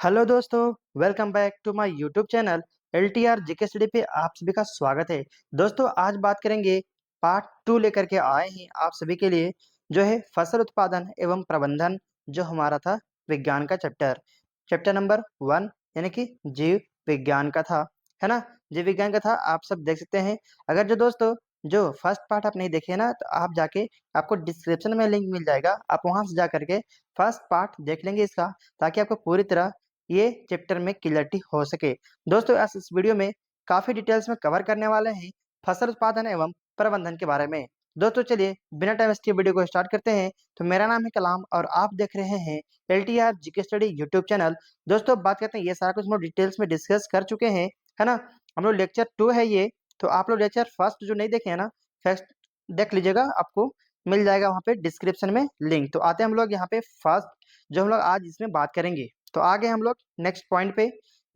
Hello दोस्तों, welcome back to my YouTube channel LTR GK study पे आप सभी का स्वागत है। दोस्तों आज बात करेंगे पार्ट 2 लेकर के आए हैं आप सभी के लिए, जो है फसल उत्पादन एवं प्रबंधन, जो हमारा था विज्ञान का चैप्टर नंबर 1 यानी कि जीव विज्ञान का था, है ना। जीव विज्ञान का था, आप सब देख सकते हैं। अगर जो दोस्तों जो फर्स्ट पार्ट आप नहीं देखे ना, तो आप जाके आपको डिस्क्रिप्शन में लिंक मिल जाएगा, आप वहां से जा करके फर्स्ट पार्ट देख लेंगे इसका, ताकि आपको पूरी तरह ये चैप्टर में क्लियरिटी हो सके। दोस्तों आज इस वीडियो में काफी डिटेल्स में कवर करने वाले हैं फसल उत्पादन एवं प्रबंधन के बारे में। दोस्तों चलिए बिना टाइम वेस्ट किए वीडियो को स्टार्ट करते हैं। तो मेरा नाम है कलाम और आप देख रहे हैं LTR GK study YouTube channel. दोस्तों बात करते हैं, ये सारा कुछ हम लोग डिटेल्स में डिस्कस कर चुके हैं, है ना। हम लोग लेक्चर 2 है ये, तो आप लोग लेक्चर फर्स्ट जो नहीं देखे है ना, फर्स्ट देख लीजिएगा, आपको मिल जाएगा वहाँ पे डिस्क्रिप्शन में लिंक। तो आते हैं हम लोग यहाँ पे फर्स्ट, जो हम लोग आज इसमें बात करेंगे। तो आगे हम लोग नेक्स्ट पॉइंट पे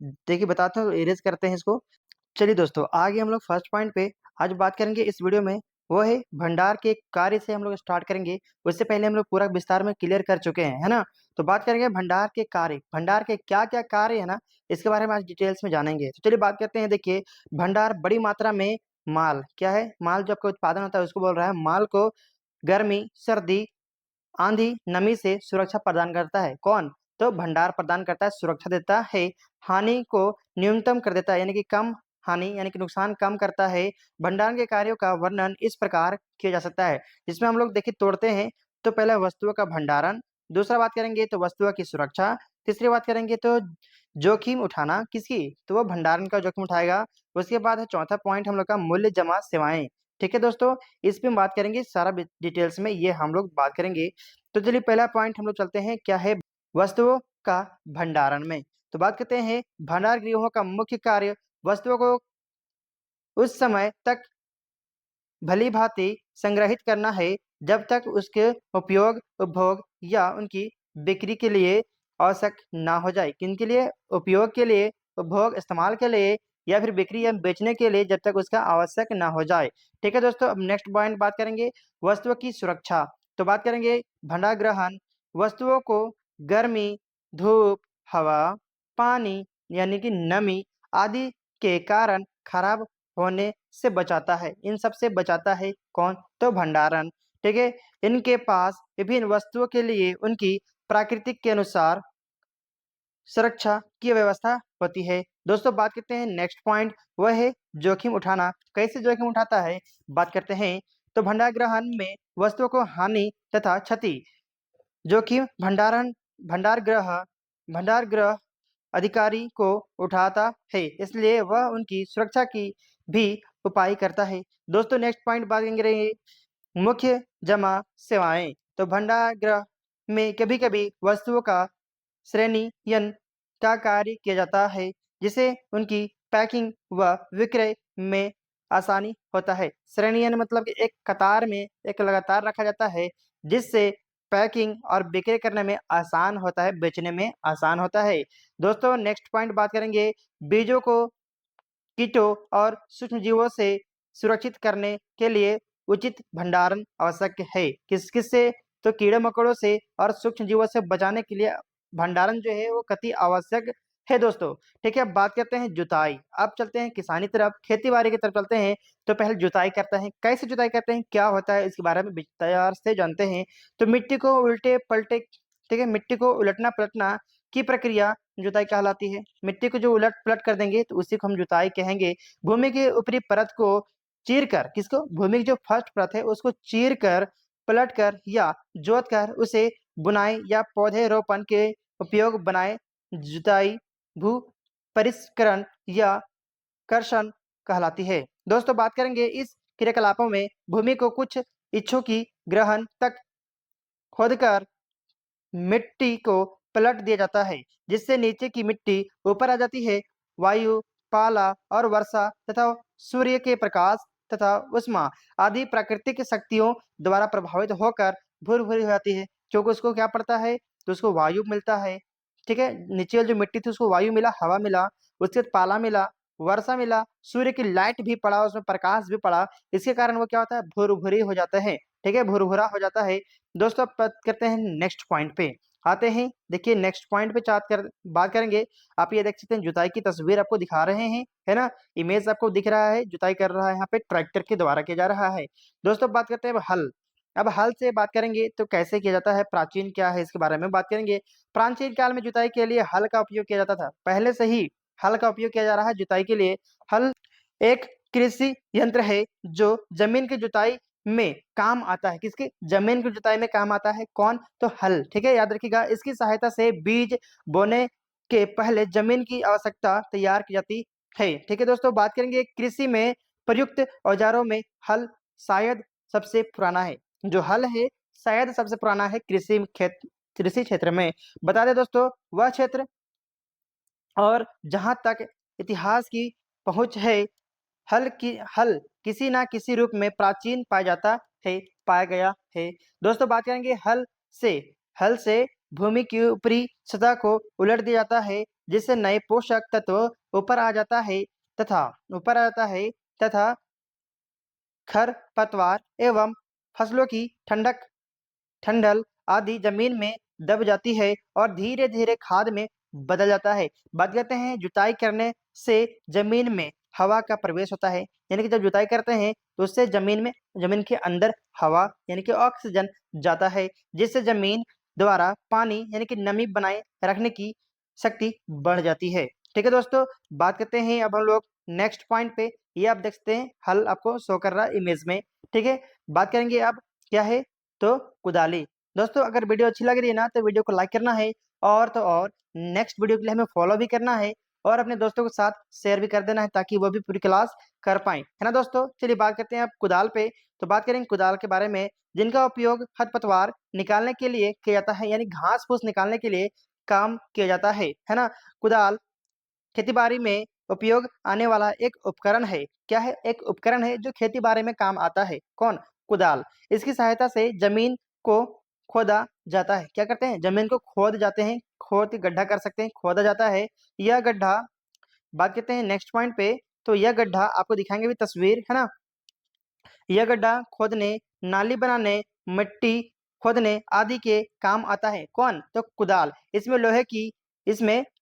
देखिए बताते हैं, इरेज करते हैं इसको। चलिए दोस्तों आगे हम लोग फर्स्ट पॉइंट पे आज बात करेंगे इस वीडियो में, वो है भंडार के कार्य से हम लोग स्टार्ट करेंगे। उससे पहले हम लोग पूरा विस्तार में क्लियर कर चुके हैं, है ना। तो बात करेंगे भंडार के कार्य, भंडार के क्या क्या कार्य है ना, इसके बारे में आज डिटेल्स में जानेंगे। तो चलिए बात करते हैं। देखिए भंडार बड़ी मात्रा में माल, क्या है माल, जो आपका उत्पादन होता है उसको बोल रहा है। माल को गर्मी, सर्दी, आंधी, नमी से सुरक्षा प्रदान करता है। कौन? तो भंडार प्रदान करता है, सुरक्षा देता है। हानि को न्यूनतम कर देता है, यानी कि कम हानि, यानी कि नुकसान कम करता है। भंडारण के कार्यों का वर्णन इस प्रकार किया जा सकता है, जिसमें हम लोग देखिए तोड़ते हैं। तो पहले वस्तुओं का भंडारण, दूसरा बात करेंगे तो वस्तुओं की सुरक्षा, तीसरी बात करेंगे तो जोखिम उठाना, किसकी? तो वो भंडारण का जोखिम उठाएगा। उसके बाद है चौथा पॉइंट हम लोग का मूल्य जमा सेवाएं। ठीक है दोस्तों, इस पे हम बात करेंगे सारा डिटेल्स में, ये हम लोग बात करेंगे। तो चलिए पहला पॉइंट हम लोग चलते हैं, क्या है वस्तुओं का भंडारण में। तो बात करते हैं भंडार गृहों का मुख्य कार्य वस्तुओं को उस समय तक भली भांति संग्रहित करना है जब तक उसके उपयोग, उपभोग या उनकी बिक्री के लिए आवश्यक ना हो जाए। किनके लिए? उपयोग के लिए, उपभोग इस्तेमाल के लिए, या फिर बिक्री या बेचने के लिए, जब तक उसका आवश्यक ना हो जाए। ठीक है दोस्तों, अब नेक्स्ट पॉइंट बात करेंगे वस्तुओं की सुरक्षा। तो बात करेंगे भंडार ग्रहण वस्तुओं को गर्मी, धूप, हवा, पानी यानी कि नमी आदि के कारण खराब होने से बचाता है। इन सब से बचाता है कौन? तो भंडारण। ठीक है, इनके पास विभिन्न वस्तुओं के लिए उनकी प्राकृतिक के अनुसार सुरक्षा की व्यवस्था होती है। दोस्तों बात करते हैं नेक्स्ट पॉइंट, वह है जोखिम उठाना। कैसे जोखिम उठाता है बात करते हैं। तो भंडार ग्रहण में वस्तुओं को हानि तथा क्षति जोखिम भंडार गृह अधिकारी को उठाता है, इसलिए वह उनकी सुरक्षा की भी उपाय करता है। दोस्तों नेक्स्ट पॉइंट बात करेंगे मुख्य जमा सेवाएं। तो भंडार गृह में कभी कभी वस्तुओं का श्रेणीयन का कार्य किया जाता है, जिसे उनकी पैकिंग व विक्रय में आसानी होता है। श्रेणीयन मतलब कि एक कतार में एक लगातार रखा जाता है, जिससे पैकिंग और बिक्री करने में आसान होता है, बेचने में आसान होता है। दोस्तों नेक्स्ट पॉइंट बात करेंगे बीजों को कीटों और सूक्ष्म जीवों से सुरक्षित करने के लिए उचित भंडारण आवश्यक है। किससे? तो कीड़े मकोड़ों से और सूक्ष्म जीवों से बचाने के लिए भंडारण जो है वो कति आवश्यक है दोस्तों। ठीक है, अब बात करते हैं जुताई। अब चलते हैं किसानी तरफ, खेती बाड़ी की तरफ चलते हैं। तो पहले जुताई करते हैं, कैसे जुताई करते हैं, क्या होता है, इसके बारे में विस्तार से जानते हैं। तो मिट्टी को उल्टे पलटे, ठीक है, मिट्टी को उलटना पलटना की प्रक्रिया जुताई कहलाती है। मिट्टी को जो उलट पलट कर देंगे तो उसी को हम जुताई कहेंगे। भूमि के ऊपरी परत को चीर कर, किसको? भूमि की जो फर्स्ट परत है उसको चीर कर, पलट कर या जोत कर उसे बुनाई या पौधे रोपण के उपयोग बनाए जुताई भू परिष्करण या कर्षण कहलाती है। दोस्तों बात करेंगे इस क्रियाकलापों में भूमि को कुछ इच्छों की ग्रहण तक खोदकर मिट्टी को पलट दिया जाता है, जिससे नीचे की मिट्टी ऊपर आ जाती है। वायु, पाला और वर्षा तथा सूर्य के प्रकाश तथा उष्मा आदि प्राकृतिक शक्तियों द्वारा प्रभावित होकर भुरभुरी हो जाती है। क्योंकि उसको क्या पड़ता है? तो उसको वायु मिलता है। ठीक है, नीचे जो मिट्टी थी उसको वायु मिला, हवा मिला, उसके बाद पाला मिला, वर्षा मिला, सूर्य की लाइट भी पड़ा, उसमें प्रकाश भी पड़ा। इसके कारण वो क्या होता है? भुरभुरी हो जाता है। ठीक है, भुरभुरा हो जाता है। दोस्तों अब बात करते हैं नेक्स्ट पॉइंट पे। आते हैं देखिए नेक्स्ट पॉइंट पे बात करेंगे। आप ये देख सकते हैं जुताई की तस्वीर आपको दिखा रहे हैं, है ना। इमेज आपको दिख रहा है, जुताई कर रहा है यहाँ पे ट्रैक्टर के द्वारा किया जा रहा है। दोस्तों बात करते हैं अब हल। अब हल से बात करेंगे तो कैसे किया जाता है, प्राचीन क्या है इसके बारे में बात करेंगे। प्राचीन काल में जुताई के लिए हल का उपयोग किया जाता था, पहले से ही हल का उपयोग किया जा रहा है जुताई के लिए। हल एक कृषि यंत्र है जो जमीन की जुताई में काम आता है। किसकी? जमीन की जुताई में काम आता है। कौन? तो हल। ठीक है, याद रखिएगा। इसकी सहायता से बीज बोने के पहले जमीन की आवश्यकता तैयार की जाती है। ठीक है दोस्तों, बात करेंगे कृषि में प्रयुक्त औजारों में हल शायद सबसे पुराना है। जो हल है शायद सबसे पुराना है कृषि क्षेत्र में। बता दें दोस्तों, वह क्षेत्र और जहां तक इतिहास की पहुंच है, हल किसी ना किसी रूप में प्राचीन पाया गया है। दोस्तों बात करेंगे से हल से भूमि की ऊपरी सतह को उलट दिया जाता है, जिससे नए पोषक तत्व ऊपर आ जाता है तथा तथा खरपतवार एवं फसलों की ठंडल आदि जमीन में दब जाती है और धीरे धीरे खाद में बदल जाता है। बात करते हैं जुताई करने से जमीन में हवा का प्रवेश होता है, यानी कि जब जुताई करते हैं तो उससे जमीन के अंदर हवा यानी कि ऑक्सीजन जाता है, जिससे जमीन द्वारा पानी यानी कि नमी बनाए रखने की शक्ति बढ़ जाती है। ठीक है दोस्तों, बात करते हैं अब हम लोग नेक्स्ट पॉइंट पे। ये आप देख सकते हैं हल आपको शो कर रहा है इमेज में। ठीक है, बात करेंगे अब क्या है तो कुदाली। दोस्तों अगर वीडियो अच्छी लग रही है ना तो वीडियो को लाइक करना है, और तो और नेक्स्ट वीडियो के लिए हमें फॉलो भी करना है और अपने दोस्तों के साथ शेयर भी कर देना है ताकि वो भी पूरी क्लास कर पाए, है ना दोस्तों। चलिए बात करते हैं अब कुदाल पे। तो बात करेंगे कुदाल के बारे में, जिनका उपयोग खरपतवार निकालने के लिए किया जाता है, यानी घास फूस निकालने के लिए काम किया जाता है ना। कुदाल खेती-बाड़ी में उपयोग आने वाला एक उपकरण है। क्या है? एक उपकरण है जो खेती-बाड़ी में काम आता है। कौन? कुदाल। इसकी सहायता से जमीन को खोदा जाता है। क्या करते हैं? जमीन को खोद जाते हैं, खोद के गड्ढा कर सकते हैं, खोदा जाता है। यह गड्ढा, बात करते हैं नेक्स्ट पॉइंट पे, तो यह गड्ढा आपको दिखाएँगे भी तस्वीर, है ना? यह गड्ढा खोदने, नाली बनाने, मिट्टी खोदने आदि के काम आता है। कौन? तो कुदाल। इसमें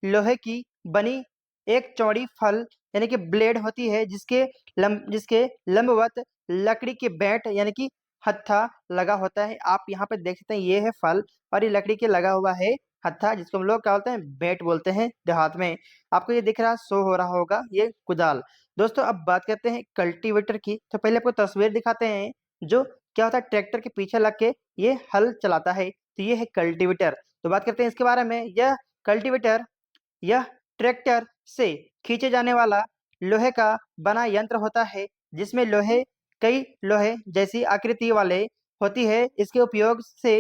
लोहे की बनी एक चौड़ी फल यानी कि ब्लेड होती है, जिसके लंबवत लकड़ी के बेंट यानी कि हत्था लगा होता है। आप यहाँ पे देख सकते हैं, ये है फल और ये लकड़ी के लगा हुआ है हत्था, जिसको हम लोग क्या बोलते हैं? बेंट बोलते हैं देहात में। आपको ये दिख रहा, शो हो रहा होगा, ये कुदाल। दोस्तों अब बात करते हैं कल्टीवेटर की। तो पहले आपको तस्वीर दिखाते हैं, जो क्या होता है ट्रैक्टर के पीछे लग के ये हल चलाता है, तो ये है कल्टीवेटर। तो बात करते हैं इसके बारे में। कल्टीवेटर यह ट्रैक्टर से खींचे जाने वाला लोहे का बना यंत्र होता है, जिसमें कई लोहे जैसी आकृति वाले होती है। इसके उपयोग से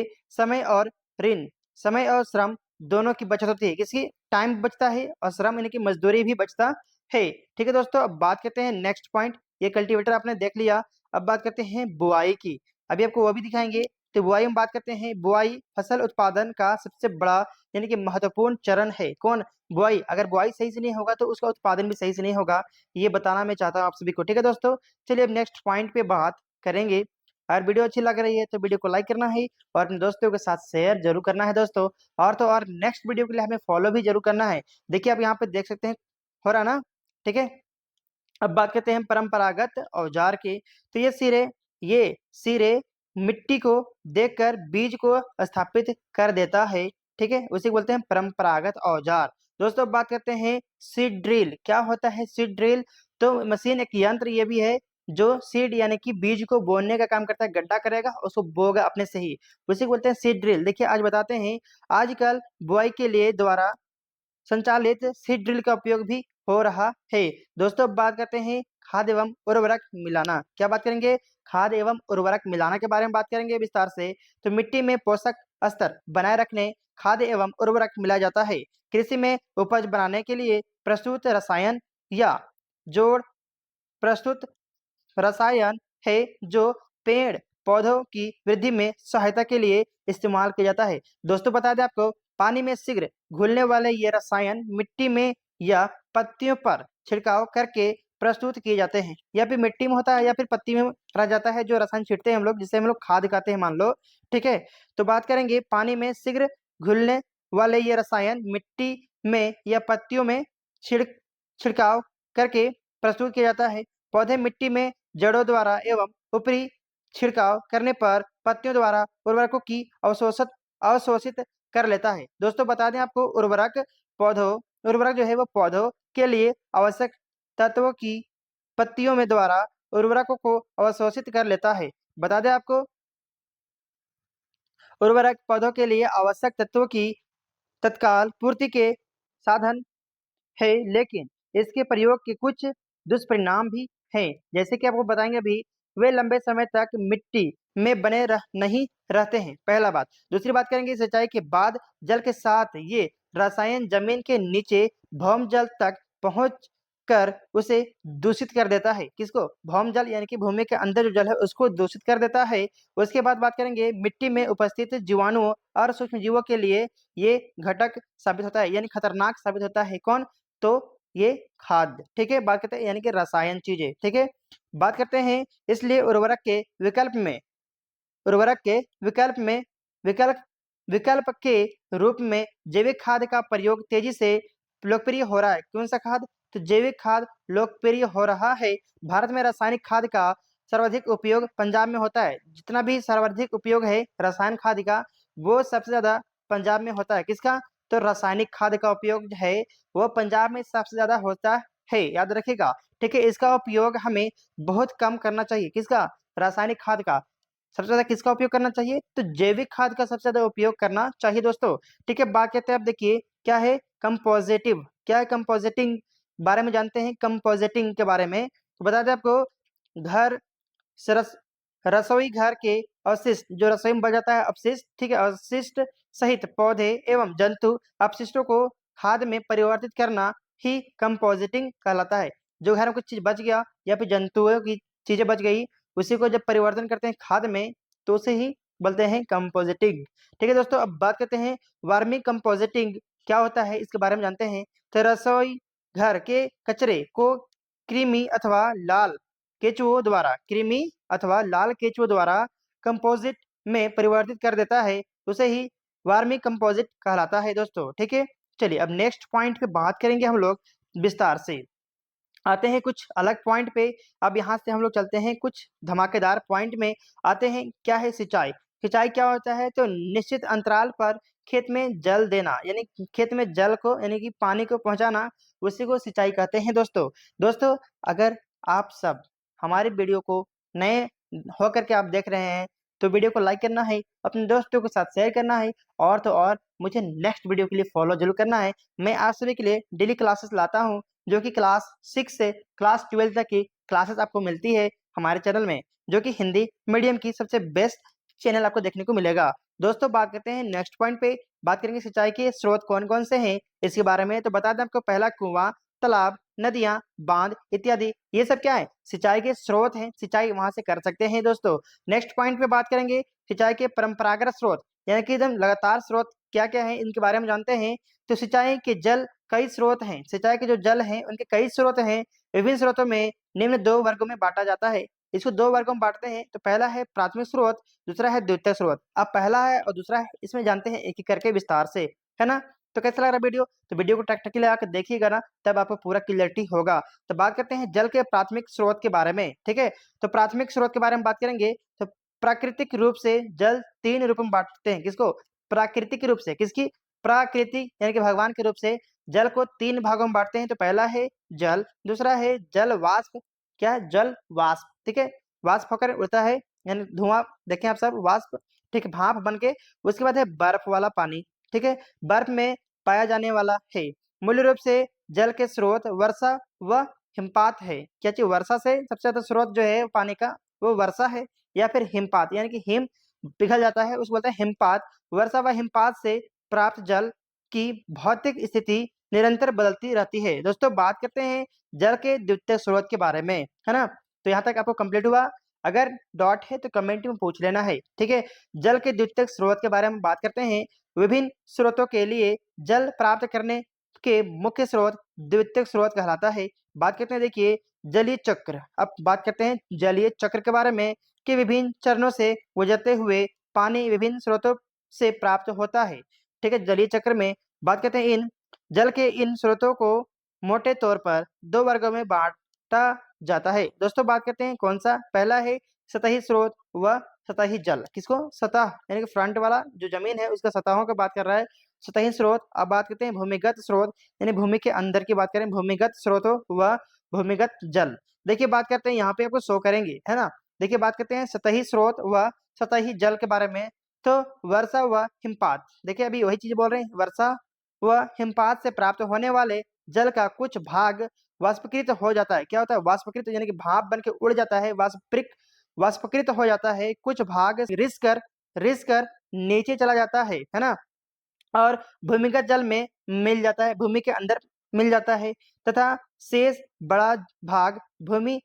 ऋण समय और श्रम दोनों की बचत होती है। किसकी? टाइम बचता है और श्रम यानी कि मजदूरी भी बचता है। ठीक है दोस्तों, अब बात करते हैं नेक्स्ट पॉइंट। ये कल्टीवेटर आपने देख लिया, अब बात करते हैं बुआई की। अभी आपको वो भी दिखाएंगे। तो बुआई में बात करते हैं। बुआई फसल उत्पादन का सबसे बड़ा यानी कि महत्वपूर्ण चरण है। कौन? बुआई। अगर बुआई सही से नहीं होगा तो उसका उत्पादन भी सही से नहीं होगा, ये बताना मैं चाहता हूँ आप सभी को। ठीक है दोस्तों, चलिए अब नेक्स्ट पॉइंट पे बात करेंगे। अगर वीडियो अच्छी लग रही है तो वीडियो को लाइक करना है और अपने दोस्तों के साथ शेयर जरूर करना है दोस्तों, और तो और नेक्स्ट वीडियो के लिए हमें फॉलो भी जरूर करना है। देखिए आप यहाँ पे देख सकते हैं, हो रहा ना। ठीक है, अब बात करते हैं परंपरागत औजार की। तो ये सिरे मिट्टी को देखकर बीज को स्थापित कर देता है। ठीक है, उसे बोलते हैं परंपरागत औजार। दोस्तों अब बात करते हैं सीड ड्रिल। क्या होता है सीड ड्रिल? तो मशीन एक यंत्र ये भी है जो सीड यानी कि बीज को बोने का काम करता है। गड्ढा करेगा, उसको बोगा अपने से ही, उसी को बोलते हैं सीड ड्रिल। देखिए आज बताते हैं, आजकल बुआई के लिए द्वारा संचालित सीड ड्रिल का उपयोग भी हो रहा है। दोस्तों अब बात करते हैं खाद एवं उर्वरक मिलाना। क्या बात करेंगे? खाद एवं उर्वरक मिलाना के बारे में बात करेंगे विस्तार से। तो मिट्टी में पोषक स्तर बनाए रखने खाद एवं उर्वरक मिलाया जाता है। कृषि में उपज बनाने के लिए या जोड़ प्रस्तुत रसायन है, जो पेड़ पौधों की वृद्धि में सहायता के लिए इस्तेमाल किया जाता है। दोस्तों बता दें आपको, पानी में शीघ्र घुलने वाले ये रसायन मिट्टी में या पत्तियों पर छिड़काव करके प्रस्तुत किए जाते हैं। या फिर मिट्टी में होता है या फिर पत्ती में रह जाता है, जो रसायन छींटते हैं हम लोग, जिसे हम लोग खाद कहते हैं मान लो। ठीक है, तो बात करेंगे पानी में शीघ्र घुलने वाले ये रसायन मिट्टी में या पत्तियों में छिड़काव करके प्रस्तुत किया जाता है। पौधे मिट्टी में जड़ों द्वारा एवं ऊपरी छिड़काव करने पर पत्तियों द्वारा उर्वरकों की अवशोषित कर लेता है। दोस्तों बता दें आपको, उर्वरक जो है वो पौधों के लिए आवश्यक तत्वों की पत्तियों में द्वारा उर्वरकों को अवशोषित कर लेता है। बता दें आपको, उर्वरक पौधों के लिए आवश्यक तत्वों की तत्काल पूर्ति के साधन है, लेकिन इसके प्रयोग के कुछ दुष्परिणाम भी हैं। जैसे कि आपको बताएंगे अभी, वे लंबे समय तक मिट्टी में नहीं रहते हैं, पहला बात। दूसरी बात करेंगे, सिंचाई के बाद जल के साथ ये रसायन जमीन के नीचे भौम जल तक पहुंच कर उसे दूषित कर देता है। किसको? भौम जल, यानी कि भूमि के अंदर जो जल है उसको दूषित कर देता है। उसके बाद बात करेंगे, मिट्टी में उपस्थित जीवाणुओं और सूक्ष्म जीवों के लिए ये घटक साबित होता है, यानी खतरनाक साबित होता है। कौन? तो ये खाद, ठीक है। बात करते हैं यानी कि रसायन चीजें, ठीक है। बात करते हैं, इसलिए उर्वरक के विकल्प विकल्प के रूप में जैविक खाद का प्रयोग तेजी से लोकप्रिय हो रहा है। कौन सा खाद? तो जैविक खाद लोकप्रिय हो रहा है। भारत में रासायनिक खाद का सर्वाधिक उपयोग पंजाब में होता है। जितना भी सर्वाधिक उपयोग है रासायनिक खाद का, वो सबसे ज्यादा पंजाब में होता है। किसका? तो रासायनिक खाद का उपयोग जो है वो पंजाब में सबसे ज्यादा होता है, याद रखिएगा, ठीक है। इसका उपयोग हमें बहुत कम करना चाहिए। किसका? रासायनिक खाद का। सबसे ज्यादा किसका उपयोग करना चाहिए? तो जैविक खाद का सबसे ज्यादा उपयोग करना चाहिए दोस्तों, ठीक है। बात करते हैं, अब देखिए क्या है कंपोजिटिव, क्या है कंपोजिटिंग, बारे में जानते हैं कंपोजिटिंग के बारे में। तो बता दें आपको, घर सरस रसोई घर के अवशिष्ट, जो रसोई में बच जाता है अपशिष्ट, ठीक है, अवशिष्ट सहित पौधे एवं जंतु अपशिष्टों को खाद में परिवर्तित करना ही कंपोजिटिंग कहलाता है। जो घर में कुछ चीज बच गया या फिर जंतुओं की चीजें बच गई, उसी को जब परिवर्तन करते हैं खाद में, तो उसे ही बोलते हैं कंपोजिटिंग, ठीक है दोस्तों। अब बात करते हैं वर्मी कंपोजिटिंग क्या होता है, इसके बारे में जानते हैं। तो रसोई घर के कचरे को कृमि अथवा लाल केचुओं द्वारा कंपोजिट में परिवर्तित कर देता है, उसे ही वार्मी कंपोजिट कहलाता है दोस्तों, ठीक है। चलिए अब नेक्स्ट पॉइंट पे बात करेंगे हम लोग विस्तार से। आते हैं कुछ अलग पॉइंट पे। अब यहाँ से हम लोग चलते हैं कुछ धमाकेदार पॉइंट में। आते हैं, क्या है सिंचाई। सिंचाई क्या होता है? तो निश्चित अंतराल पर खेत में जल देना, यानी खेत में जल को, यानी कि पानी को पहुंचाना, उसी को सिंचाई कहते हैं दोस्तों। दोस्तों अगर आप सब हमारे वीडियो को नए होकर के आप देख रहे हैं, तो वीडियो को लाइक करना है, अपने दोस्तों के साथ शेयर करना है, और तो और मुझे नेक्स्ट वीडियो के लिए फॉलो जरूर करना है। मैं आप सभी के लिए डेली क्लासेस लाता हूँ, जो कि क्लास 6 से क्लास 12 तक की क्लासेस आपको मिलती है हमारे चैनल में, जो कि हिंदी मीडियम की सबसे बेस्ट चैनल आपको देखने को मिलेगा। दोस्तों बात करते हैं नेक्स्ट पॉइंट पे। बात करेंगे सिंचाई के स्रोत कौन कौन से हैं इसके बारे में। तो बता दें आपको, पहला कुआं, तालाब, नदियां, बांध इत्यादि, ये सब क्या है? सिंचाई के स्रोत हैं, सिंचाई वहां से कर सकते हैं दोस्तों। नेक्स्ट पॉइंट पे बात करेंगे सिंचाई के परंपरागत स्रोत, यानी कि एकदम लगातार स्रोत क्या क्या है, इनके बारे में जानते हैं। तो सिंचाई के जल कई स्रोत हैं, सिंचाई के जो जल हैं उनके कई स्रोत हैं। विभिन्न स्रोतों में निम्न दो वर्गों में बांटा जाता है। इसको दो वर्गों में बांटते हैं। तो पहला है प्राथमिक स्रोत, दूसरा है द्वितीयक स्रोत। अब पहला है और दूसरा है, इसमें जानते हैं एक एक करके विस्तार से, है ना। तो कैसा लग रहा है वीडियो? तो वीडियो को टक लगा कर देखिएगा ना, तब आपको पूरा क्लियरिटी होगा। तो बात करते हैं जल के प्राथमिक स्रोत के बारे में, ठीक है। तो प्राथमिक स्रोत के बारे में बात करेंगे, तो प्राकृतिक रूप से जल तीन रूप में बांटते हैं। किसको? प्राकृतिक रूप से। किसकी? प्राकृतिक, यानी कि भगवान के रूप से जल को तीन भागों में बांटते हैं। तो पहला है जल, दूसरा है जल वाष्प, क्या है? जल वाष्प, ठीक है, वाष्प होकर उड़ता है, यानी धुआं, देखें आप सब, वाष्प, ठीक है, भाप बन के। उसके बाद है बर्फ वाला पानी, ठीक है, बर्फ में पाया जाने वाला है। मूल रूप से जल के स्रोत वर्षा व हिमपात है। क्या चीज? वर्षा से सबसे ज्यादा स्रोत जो है पानी का, वो वर्षा है, या फिर हिमपात, यानी कि हिम पिघल जाता है, उसको बोलते हैं हिमपात। वर्षा व हिमपात से प्राप्त जल की भौतिक स्थिति निरंतर बदलती रहती है। दोस्तों बात करते हैं जल के द्वितीय स्रोत के बारे में, है ना। तो यहाँ तक आपको कंप्लीट हुआ? अगर डॉट है तो कमेंट में पूछ लेना है, ठीक है। जल के द्वितीय स्रोत के बारे में बात करते हैं। विभिन्न स्रोतों के लिए जल प्राप्त करने के मुख्य स्रोत द्वितीय स्रोत कहलाता है। बात करते हैं, देखिए, जलीय चक्र। अब बात करते हैं जलीय चक्र के बारे में, कि विभिन्न चरणों से गुजरते हुए पानी विभिन्न स्रोतों से प्राप्त होता है। ठीक है। जलीय चक्र में बात करते हैं इन जल के इन स्रोतों को मोटे तौर पर 2 वर्गों में बाँटा जाता है। दोस्तों बात करते हैं कौन-सा? पहला है सतही स्रोत व सतही जल। किसको? सतह यानी कि फ्रंट वाला जो ज़मीन है उसका सतहों की बात कर रहा है, सतही स्रोत। अब बात करते हैं भूमिगत स्रोत यानी भूमि के अंदर की बात करें, भूमिगत स्रोतों व भूमिगत जल। देखिए बात करते हैं यहाँ पे आपको शो करेंगे, है ना? देखिए बात करते हैं सतही स्रोत व सतही जल के बारे में, तो वर्षा व हिमपात। देखिए अभी वही चीज़ बोल रहे हैं, वर्षा व हिमपात से प्राप्त होने वाले जल का कुछ भाग वाष्पीकृत हो जाता है। क्या होता है? वाष्पीकृत यानी कि भाप बन के उड़ जाता है, वाष्पीकृत हो जाता है, कुछ भाग रिस कर नीचे चला जाता है ना? और भूमिगत जल में मिल जाता है, भूमि के अंदर मिल जाता है तथा शेष बड़ा भाग भूमि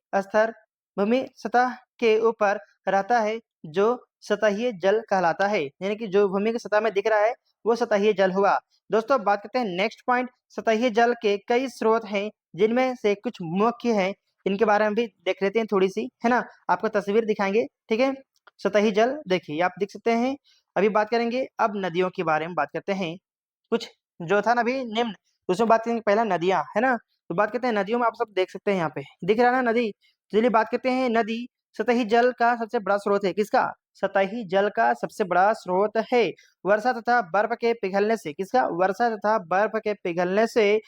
सतह के ऊपर रहता है, जो सतहीय जल कहलाता है। यानी कि जो भूमि की सतह में दिख रहा है, वो सतहीय जल हुआ। दोस्तों अब बात करते हैं नेक्स्ट पॉइंट, सतहीय जल के कई स्रोत हैं, जिनमें से कुछ मुख्य हैं, इनके बारे में भी देख लेते हैं थोड़ी-सी, है ना? आपको तस्वीर दिखाएँगे, ठीक है? सतही जल देखिए, आप देख सकते हैं। अभी बात करेंगे अब नदियों के बारे में बात करते हैं। कुछ जो था ना अभी निम्न, उसमें बात करेंगे पहला नदियाँ, है ना? तो बात करते हैं नदियों में, आप सब देख सकते हैं यहाँ पे, दिख रहा है ना नदी? चलिए बात करते हैं नदी सतही जल का सबसे बड़ा स्रोत है, किसका? सतही जल का सबसे बड़ा स्रोत है। वर्षा तथा बर्फ के पिघलने से, किसका? वर्षा तथा बर्फ के पिघलने से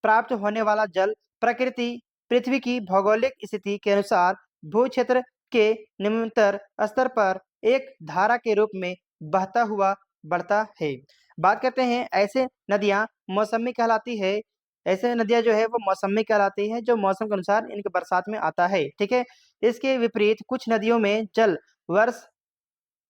प्राप्त होने वाला जल पृथ्वी की भौगोलिक स्थिति के अनुसार भू क्षेत्र के निम्नतर स्तर पर एक धारा के रूप में बहता हुआ बढ़ता है। बात करते हैं ऐसे नदियाँ मौसमी कहलाती है, ऐसे नदियाँ जो है वो मौसमी कहलाती है, जो मौसम के अनुसार इनके बरसात में आता है, ठीक है? इसके विपरीत कुछ नदियों में जल वर्ष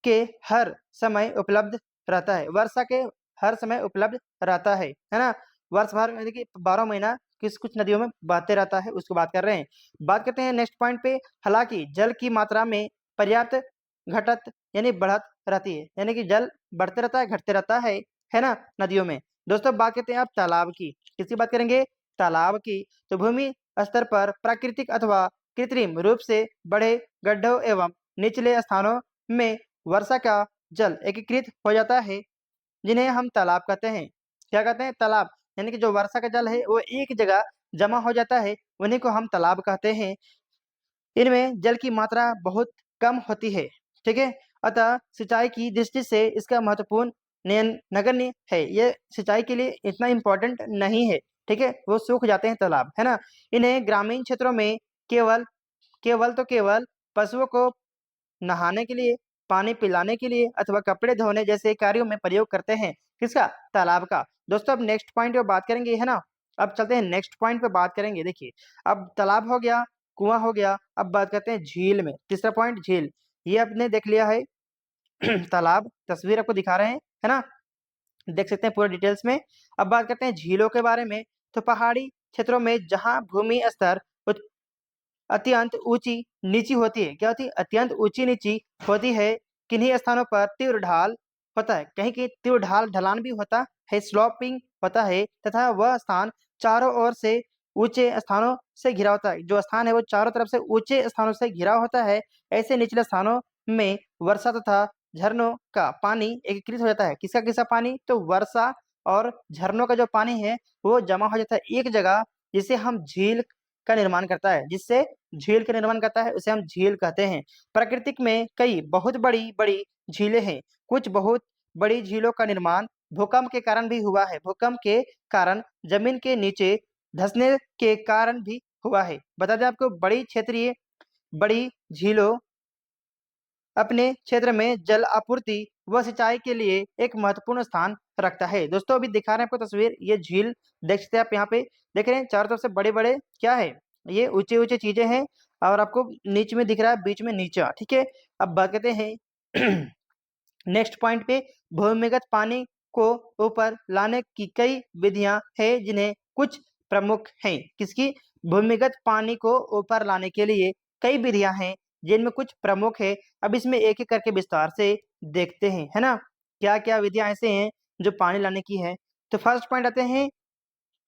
के हर समय उपलब्ध रहता है, वर्षा के हर समय उपलब्ध रहता है ना? वर्ष भर यानी कि 12 महीना कुछ नदियों में बहते रहता है, उसकी बात कर रहे हैं। बात करते हैं नेक्स्ट पॉइंट पे, हालाँकि जल की मात्रा में पर्याप्त घटत यानी बढ़त रहती है, यानी कि जल बढ़ते रहता है, घटते रहता है ना? नदियों में। दोस्तों बात करते हैं अब तालाब की, किसकी बात करेंगे? तालाब की। तो भूमि स्तर पर प्राकृतिक अथवा कृत्रिम रूप से बड़े गड्ढों एवं निचले स्थानों में वर्षा का जल एकीकृत हो जाता है, जिन्हें हम तालाब कहते हैं। क्या कहते हैं? तालाब। यानी कि जो वर्षा का जल है वो एक जगह जमा हो जाता है, उन्हीं को हम तालाब कहते हैं। इनमें जल की मात्रा बहुत कम होती है, ठीक है? अतः सिंचाई की दृष्टि से इसका महत्वपूर्ण नगण्य है। ये सिंचाई के लिए इतना इम्पोर्टेंट नहीं है, ठीक है? वो सूख जाते हैं तालाब, है ना? इन्हें ग्रामीण क्षेत्रों में केवल केवल पशुओं को नहाने के लिए, पानी पिलाने के लिए अथवा कपड़े धोने जैसे कार्यों में प्रयोग करते हैं। किसका? तालाब का। दोस्तों अब नेक्स्ट पॉइंट पे बात करेंगे, है ना? अब चलते हैं नेक्स्ट पॉइंट पे बात करेंगे। देखिए, अब तालाब हो गया, कुआँ हो गया, अब बात करते हैं झील में। तीसरा पॉइंट झील। ये आपने देख लिया है तालाब, तस्वीर आपको दिखा रहे हैं, है ना? देख सकते हैं पूरा डिटेल्स में। अब बात करते हैं झीलों के बारे में। तो पहाड़ी क्षेत्रों में जहाँ भूमि स्तर उत अत्यंत ऊँची-नीची होती है। क्या होती है? अत्यंत ऊँची-नीची होती है। किन्हीं स्थानों पर तीव्र ढाल होता है, कहीं की तीव्र ढलान भी होता है, स्लोपिंग होता है तथा वह स्थान चारों ओर से ऊँचे स्थानों से घिरा होता है। जो स्थान है वो चारों तरफ से ऊँचे स्थानों से घिरा होता है। ऐसे निचले स्थानों में वर्षा तथा झरनों का पानी एकीकृत हो जाता है। किसका पानी? तो वर्षा और झरनों का जो पानी है वो जमा हो जाता है एक जगह, जिसे हम झील का निर्माण करता है, जिससे झील का निर्माण करता है, उसे हम झील कहते हैं। प्राकृतिक में कई बहुत बड़ी-बड़ी झीलें हैं। कुछ बहुत बड़ी झीलों का निर्माण भूकंप के कारण भी हुआ है। भूकंप के कारण जमीन के नीचे धँसने के कारण भी हुआ है। बता दें आपको, बड़ी झीलों अपने क्षेत्र में जल आपूर्ति व सिंचाई के लिए एक महत्वपूर्ण स्थान रखता है। दोस्तों अभी दिखा रहे हैं आपको तस्वीर, ये झील देख सकते हैं आप यहाँ पे, देख रहे हैं चारों तरफ से बड़े-बड़े क्या है? ये ऊँचे-ऊँचे चीज़ें हैं और आपको नीच में दिख रहा है, बीच में नीचा, ठीक है? अब बात करते हैं नेक्स्ट पॉइंट पे, भूमिगत पानी को ऊपर लाने की कई विधियाँ हैं, जिन्हें कुछ प्रमुख हैं। किसकी? भूमिगत पानी को ऊपर लाने के लिए कई विधियाँ हैं, जिनमें कुछ प्रमुख है। अब इसमें एक-एक करके विस्तार से देखते हैं, है ना? क्या-क्या विधियाँ ऐसे हैं जो पानी लाने की है। तो फर्स्ट पॉइंट आते हैं,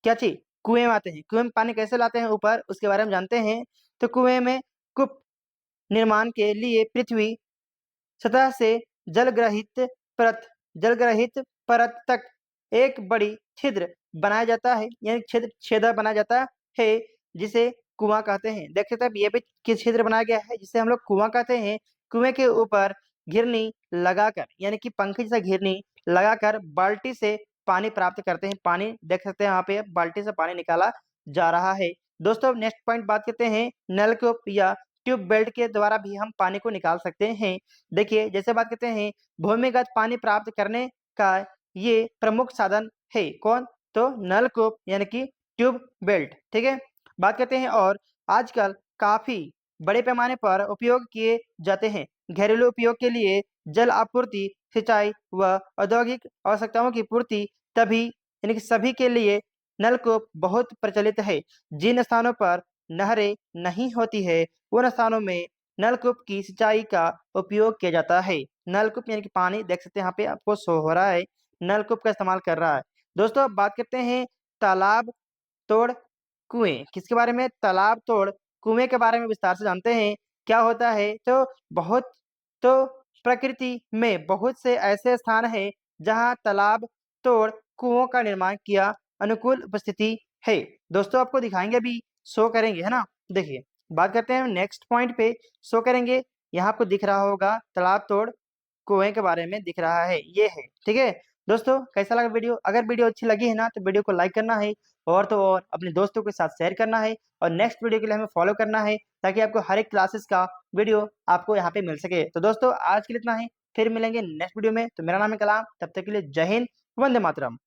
क्या चीज़? कुएँ में आते हैं। कुएँ में पानी कैसे लाते हैं ऊपर, उसके बारे में जानते हैं। तो कुएँ में कूप निर्माण के लिए पृथ्वी सतह से जलग्रहित परत जलग्रहित परत तक एक बड़ी छिद्र बनाया जाता है, यानी छेदा बनाया जाता है, जिसे कुआँ कहते हैं। देख सकते हैं ये भी कि छिद्र बनाया गया है, जिसे हम लोग कुआँ कहते हैं। कुएँ के ऊपर घिरनी लगाकर, यानी कि पंखे जैसा घिरनी लगाकर बाल्टी से पानी प्राप्त करते हैं। पानी देख सकते हैं यहाँ पे बाल्टी से पानी निकाला जा रहा है। दोस्तों अब नेक्स्ट पॉइंट बात करते हैं, नलकूप या ट्यूब बेल्ट के द्वारा भी हम पानी को निकाल सकते हैं। देखिए जैसे बात करते हैं भूमिगत पानी प्राप्त करने का ये प्रमुख साधन है। कौन? तो नलकूप यानी कि ट्यूब बेल्ट, ठीक है। बात करते हैं और आजकल काफी बड़े पैमाने पर उपयोग किए जाते हैं। घरेलू उपयोग के लिए जल आपूर्ति, सिंचाई व औद्योगिक आवश्यकताओं की पूर्ति तभी यानी कि सभी के लिए नलकूप बहुत प्रचलित है। जिन स्थानों पर नहरें नहीं होती है उन स्थानों में नलकूप की सिंचाई का उपयोग किया जाता है। नलकूप यानी कि पानी देख सकते हैं यहाँ पे आपको शो हो रहा है, नलकूप का इस्तेमाल कर रहा है। दोस्तों अब बात करते हैं तालाब तोड़ कुएं। किसके बारे में? तालाब तोड़ कुएं के बारे में विस्तार से जानते हैं। क्या होता है? तो प्रकृति में बहुत से ऐसे स्थान हैं जहां तालाब तोड़ कुओं का निर्माण किया अनुकूल उपस्थिति है। दोस्तों आपको दिखाएंगे, अभी शो करेंगे, है ना। देखिए बात करते हैं नेक्स्ट पॉइंट पे, शो करेंगे। यहाँ आपको दिख रहा होगा तालाब तोड़ कुएं के बारे में दिख रहा है, ये है, ठीक है। दोस्तों कैसा लगा वीडियो? अगर वीडियो अच्छी लगी है ना तो वीडियो को लाइक करना है, और तो और अपने दोस्तों के साथ शेयर करना है, और नेक्स्ट वीडियो के लिए हमें फॉलो करना है, ताकि आपको हर एक क्लासेस का वीडियो आपको यहाँ पे मिल सके। तो दोस्तों आज के लिए इतना ही, फिर मिलेंगे नेक्स्ट वीडियो में। तो मेरा नाम है कलाम, तब तक के लिए जय हिंद, वंदे मातरम।